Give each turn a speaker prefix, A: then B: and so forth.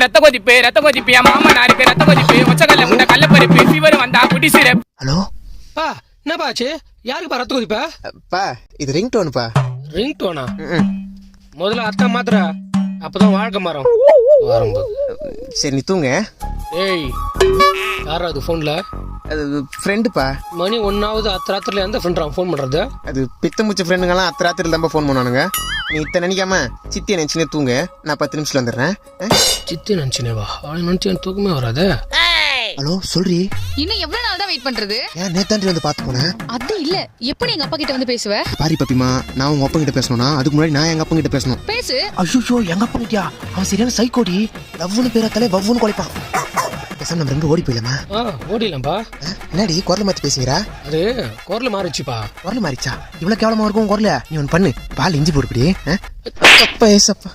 A: ரத்த கொதிப்பு என் மாமனாருக்கு ரத்த கொதிப்பு ஒச்சக்கல்ல முண்டை கல்ல பருப்பு ஃபீவர் வந்தா குடி சிரப்.
B: ஹலோ
C: பா என்னப்பா ஆச்சு? யாருக்குப்பா ரத்த கொதிப்பா?
B: பா இது ரிங் டோனுப்பா.
C: Ring Donna? முதல்ல அத்தா மாத்திர அப்பதான் வாழ்க்கை மாறும்.
B: சரி நீ தூங்க.
C: ஏய் யாரா அது போன்ல?
B: அது ஃப்ரெண்டுப்பா.
C: மணி 1ஆவது அத்தராத்திரில எந்த ஃப்ரெண்ட் ஃபோன் பண்றது?
B: அது பித்த முச்ச ஃப்ரெண்டுங்கெல்லாம் அத்தராத்திரில தான் ஃபோன் பண்ணுவானுங்க. நீ இத்தனை நினைக்காம சித்தியை நினைச்சுனே தூங்க. நான் 10 நிமிஷத்துல வந்துடுறேன்.
C: சித்தி நினைச்சுனேவா? அவளை நினைச்சு எனக்கு தூக்கமே வராது.
B: ஹலோ சொல்றி.
D: இன்னும் எவ்வளவு நாள் தான் வெயிட் பண்றது?
B: ஏன் நேத்தாண்டி வந்து பார்த்து போனேன்.
D: அது இல்ல, எப்படி எங்க அப்பா கிட்ட வந்து பேசுவ?
B: பாரி பப்பிமா, நான் உங்க அப்பா கிட்ட பேசணும்னா அதுக்கு முன்னாடி நான் எங்க அப்பா கிட்ட பேசணும்.
D: பேசு.
B: ஐயோ எங்க அப்பா கிட்டயா? அவன் சரியான சைக்கோடி. லவ்னு பேராத்தாலே வவ்வுன்னு குலைப்பான். பேசாம நம்ம ரெண்டு ஓடி போயிடலாமா?
C: ஓடிடலாம்ப்பா.
B: என்னடி குரல் மாத்தி பேசுகிறா?
C: அது குரல் மாறிச்சுப்பா.
B: குரல் மாறிச்சா? இவ்வளவு கேவலமா இருக்கும் குரல. நீ ஒன்னு பண்ணு, பால் இஞ்சி போடுப்படி. அப்பா ஏசப்பா.